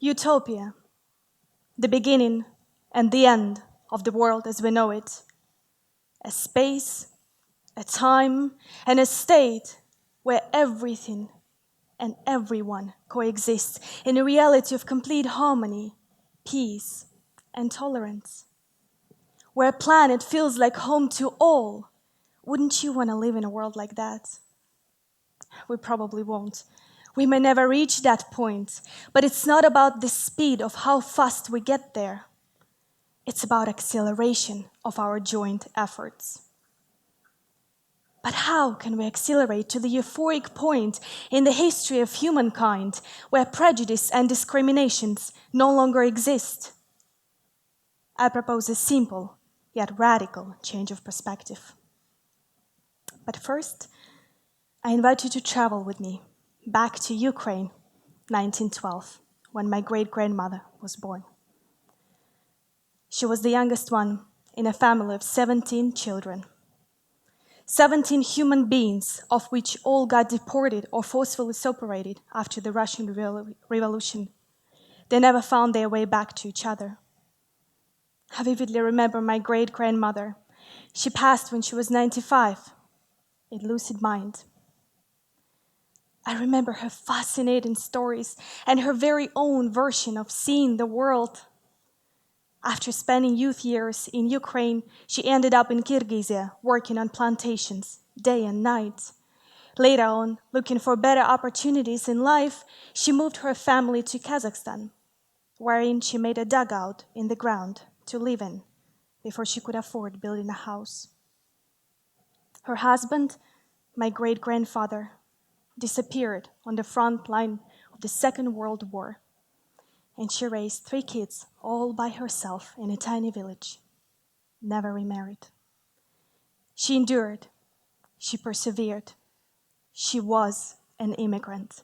Utopia, the beginning and the end of the world as we know it. A space, a time, and a state where everything and everyone coexist in a reality of complete harmony, peace, and tolerance. Where a planet feels like home to all. Wouldn't you want to live in a world like that? We probably won't. We may never reach that point, but it's not about the speed of how fast we get there. It's about acceleration of our joint efforts. But how can we accelerate to the euphoric point in the history of humankind where prejudice and discriminations no longer exist? I propose a simple yet radical change of perspective. But first, I invite you to travel with me back to Ukraine, 1912, when my great-grandmother was born. She was the youngest one in a family of 17 children. 17 human beings, of which all got deported or forcefully separated after the Russian Revolution. They never found their way back to each other. I vividly remember my great-grandmother. She passed when she was 95, in lucid mind. I remember her fascinating stories and her very own version of seeing the world. After spending youth years in Ukraine, she ended up in Kyrgyzia, working on plantations, day and night. Later on, looking for better opportunities in life, she moved her family to Kazakhstan, wherein she made a dugout in the ground to live in before she could afford building a house. Her husband, my great-grandfather, disappeared on the front line of the Second World War, and she raised 3 kids all by herself in a tiny village, never remarried. She endured, she persevered. She was an immigrant,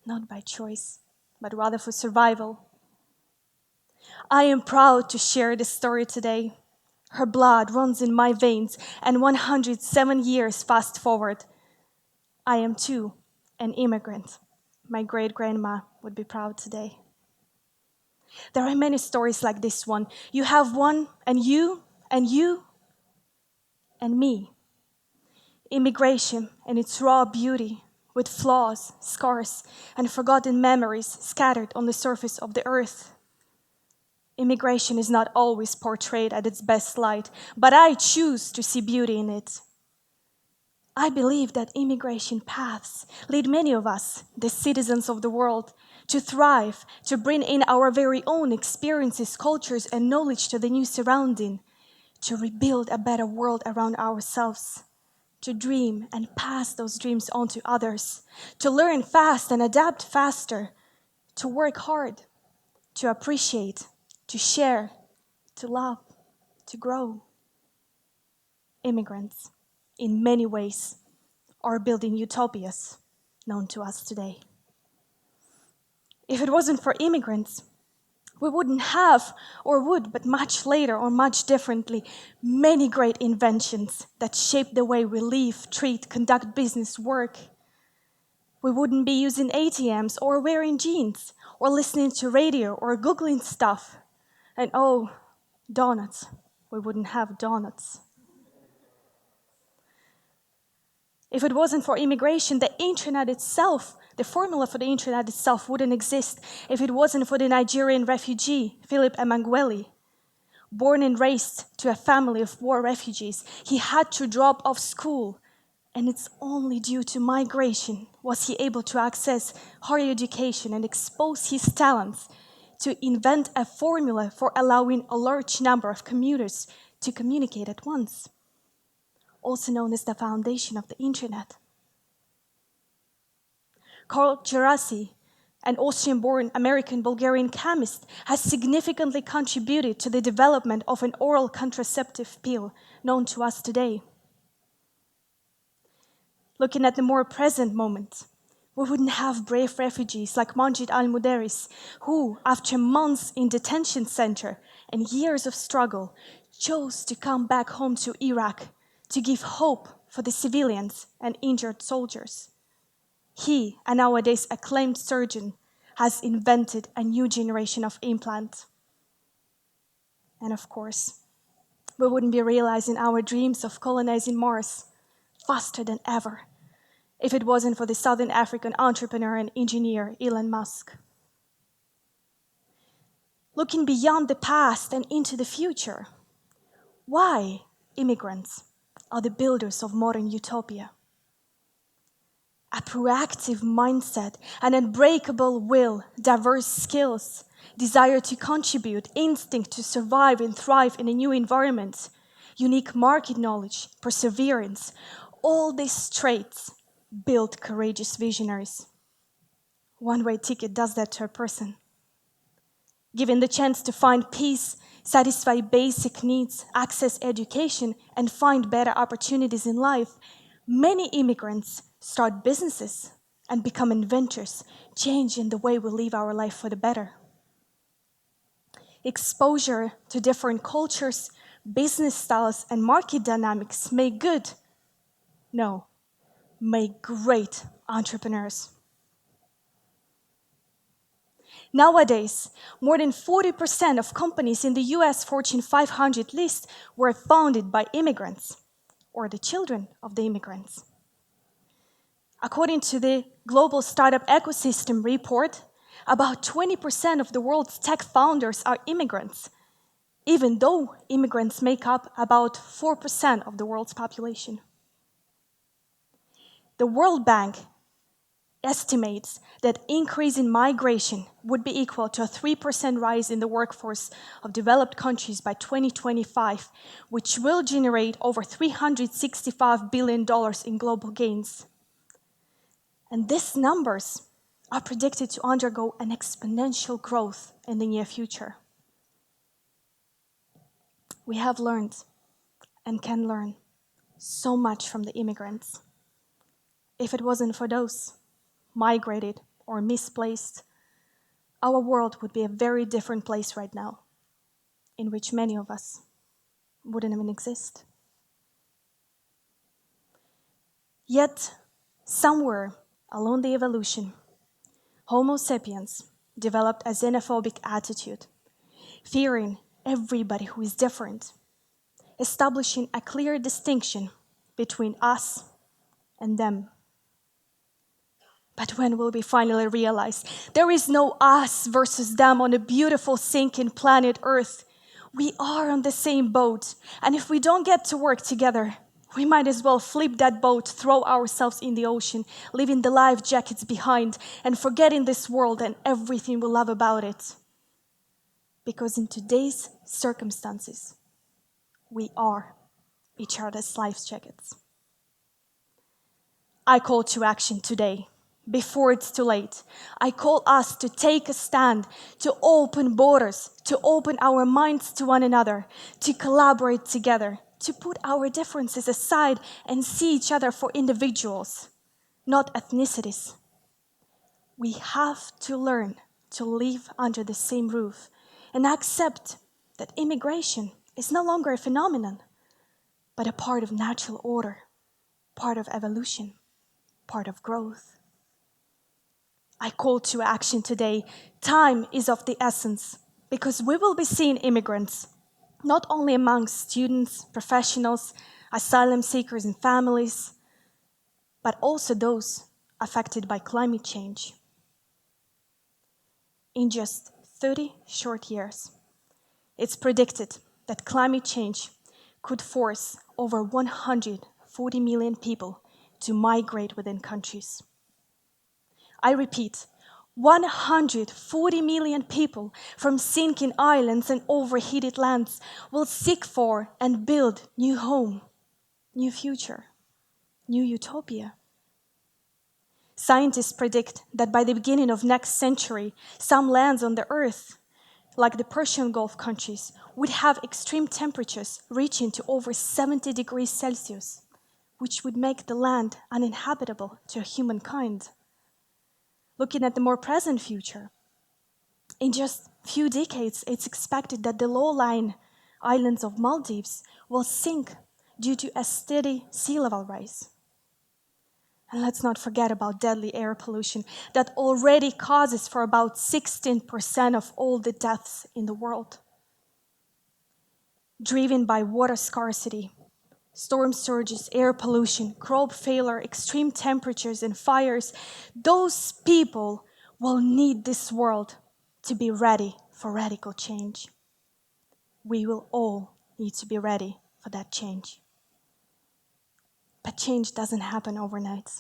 not by choice, but rather for survival. I am proud to share this story today. Her blood runs in my veins, and 107 years fast forward, I am too an immigrant. My great-grandma would be proud today. There are many stories like this one. You have one, and you, and you, and me. Immigration and its raw beauty, with flaws, scars, and forgotten memories scattered on the surface of the earth. Immigration is not always portrayed at its best light, but I choose to see beauty in it. I believe that immigration paths lead many of us, the citizens of the world, to thrive, to bring in our very own experiences, cultures, and knowledge to the new surrounding, to rebuild a better world around ourselves, to dream and pass those dreams on to others, to learn fast and adapt faster, to work hard, to appreciate, to share, to love, to grow. Immigrants, in many ways, are building utopias known to us today. If it wasn't for immigrants, we wouldn't have, or would, but much later or much differently, many great inventions that shape the way we live, treat, conduct business, work. We wouldn't be using ATMs or wearing jeans or listening to radio or Googling stuff. And oh, donuts. We wouldn't have donuts. If it wasn't for immigration, the internet itself, the formula for the internet itself wouldn't exist. If it wasn't for the Nigerian refugee, Philip Emeagwali, born and raised to a family of war refugees, he had to drop off school. And it's only due to migration was he able to access higher education and expose his talents to invent a formula for allowing a large number of commuters to communicate at once, also known as the foundation of the internet. Karl Djerassi, an Austrian-born American-Bulgarian chemist, has significantly contributed to the development of an oral contraceptive pill known to us today. Looking at the more present moment, we wouldn't have brave refugees like Manjid al-Muderis, who, after months in detention center and years of struggle, chose to come back home to Iraq to give hope for the civilians and injured soldiers. He, a nowadays acclaimed surgeon, has invented a new generation of implant. And of course, we wouldn't be realizing our dreams of colonizing Mars faster than ever if it wasn't for the Southern African entrepreneur and engineer Elon Musk. Looking beyond the past and into the future, why immigrants are the builders of modern utopia? A proactive mindset, an unbreakable will, diverse skills, desire to contribute, instinct to survive and thrive in a new environment, unique market knowledge, perseverance, all these traits build courageous visionaries. One-way ticket does that to a person. Given the chance to find peace, satisfy basic needs, access education, and find better opportunities in life, many immigrants start businesses and become inventors, changing the way we live our life for the better. Exposure to different cultures, business styles, and market dynamics make good, no, make great entrepreneurs. Nowadays, more than 40% of companies in the US Fortune 500 list were founded by immigrants or the children of the immigrants. According to the Global Startup Ecosystem Report, about 20% of the world's tech founders are immigrants, even though immigrants make up about 4% of the world's population. The World Bank estimates that increase in migration would be equal to a 3% rise in the workforce of developed countries by 2025, which will generate over $365 billion in global gains. And these numbers are predicted to undergo an exponential growth in the near future. We have learned and can learn so much from the immigrants. If it wasn't for those migrated or misplaced, our world would be a very different place right now, in which many of us wouldn't even exist. Yet, somewhere along the evolution, Homo sapiens developed a xenophobic attitude, fearing everybody who is different, establishing a clear distinction between us and them. But when will we finally realize there is no us versus them on a beautiful sinking planet Earth? We are on the same boat, and if we don't get to work together, we might as well flip that boat, throw ourselves in the ocean, leaving the life jackets behind, and forgetting this world and everything we love about it. Because in today's circumstances, we are each other's life jackets. I call to action today. Before it's too late, I call us to take a stand, to open borders, to open our minds to one another, to collaborate together, to put our differences aside and see each other for individuals, not ethnicities. We have to learn to live under the same roof and accept that immigration is no longer a phenomenon, but a part of natural order, part of evolution, part of growth. I call to action today. Time is of the essence because we will be seeing immigrants, not only among students, professionals, asylum seekers and families, but also those affected by climate change. In just 30 short years, it's predicted that climate change could force over 140 million people to migrate within countries. I repeat, 140 million people from sinking islands and overheated lands will seek for and build new home, new future, new utopia. Scientists predict that by the beginning of next century, some lands on the Earth, like the Persian Gulf countries, would have extreme temperatures reaching to over 70 degrees Celsius, which would make the land uninhabitable to humankind. Looking at the more present future, in just a few decades, it's expected that the low-lying islands of Maldives will sink due to a steady sea level rise. And let's not forget about deadly air pollution that already causes for about 16% of all the deaths in the world. Driven by water scarcity, storm surges, air pollution, crop failure, extreme temperatures, and fires, those people will need this world to be ready for radical change. We will all need to be ready for that change. But change doesn't happen overnight.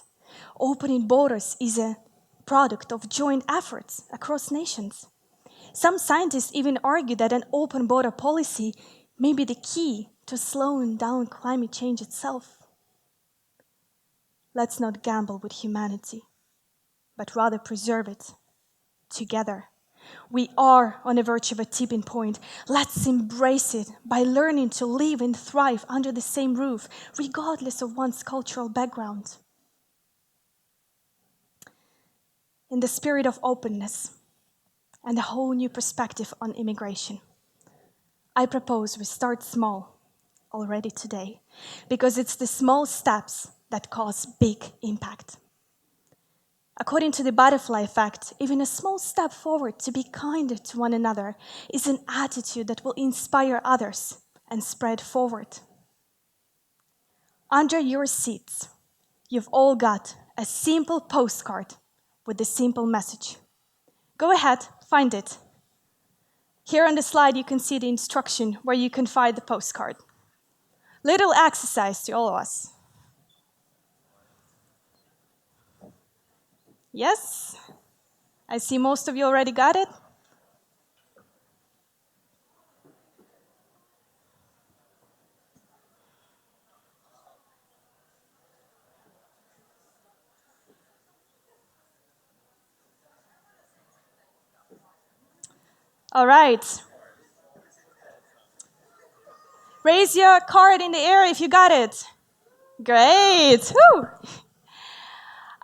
Opening borders is a product of joint efforts across nations. Some scientists even argue that an open border policy may be the key to slowing down climate change itself. Let's not gamble with humanity, but rather preserve it together. We are on the verge of a tipping point. Let's embrace it by learning to live and thrive under the same roof, regardless of one's cultural background. In the spirit of openness and a whole new perspective on immigration, I propose we start small already today, because it's the small steps that cause big impact. According to the butterfly effect, even a small step forward to be kinder to one another is an attitude that will inspire others and spread forward. Under your seats, you've all got a simple postcard with a simple message. Go ahead, find it. Here on the slide, you can see the instruction where you can find the postcard. Little exercise to all of us. Yes? I see most of you already got it. All right. Raise your card in the air if you got it. Great. Woo.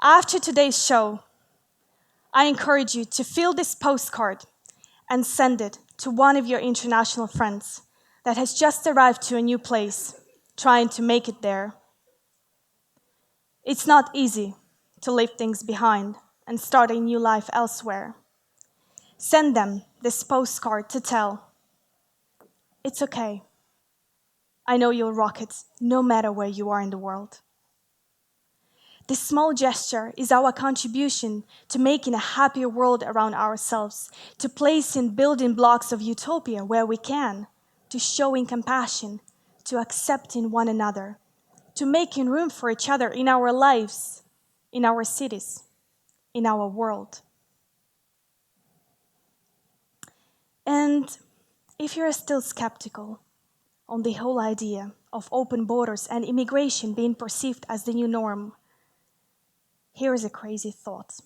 After today's show, I encourage you to fill this postcard and send it to one of your international friends that has just arrived to a new place, trying to make it there. It's not easy to leave things behind and start a new life elsewhere. Send them this postcard to tell, it's okay. I know you'll rock it no matter where you are in the world. This small gesture is our contribution to making a happier world around ourselves, to placing building blocks of utopia where we can, to showing compassion, to accepting one another, to making room for each other in our lives, in our cities, in our world. And if you're still skeptical on the whole idea of open borders and immigration being perceived as the new norm, here is a crazy thought.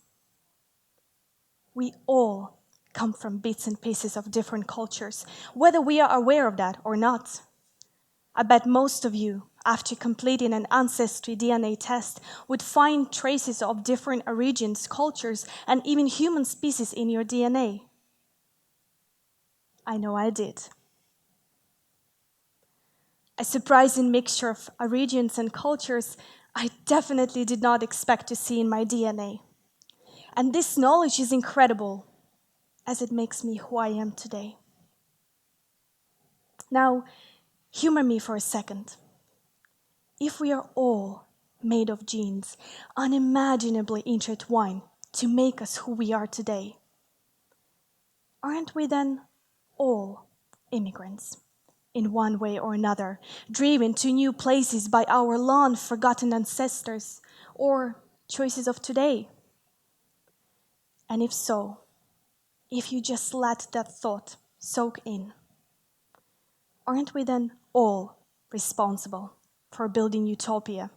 We all come from bits and pieces of different cultures, whether we are aware of that or not. I bet most of you, after completing an ancestry DNA test, would find traces of different origins, cultures, and even human species in your DNA. I know I did. A surprising mixture of origins and cultures I definitely did not expect to see in my DNA. And this knowledge is incredible, as it makes me who I am today. Now, humor me for a second. If we are all made of genes unimaginably intertwined to make us who we are today, aren't we then all immigrants in one way or another, driven to new places by our long-forgotten ancestors or choices of today? And if so, if you just let that thought soak in, aren't we then all responsible for building utopia,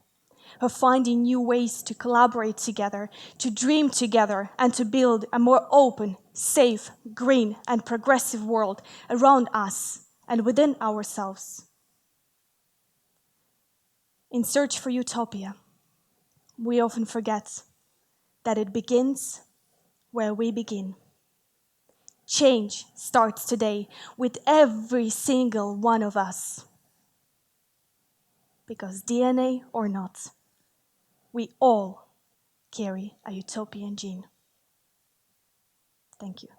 for finding new ways to collaborate together, to dream together, and to build a more open, safe, green, and progressive world around us and within ourselves? In search for utopia, we often forget that it begins where we begin. Change starts today with every single one of us. Because DNA or not, we all carry a utopian gene. Thank you.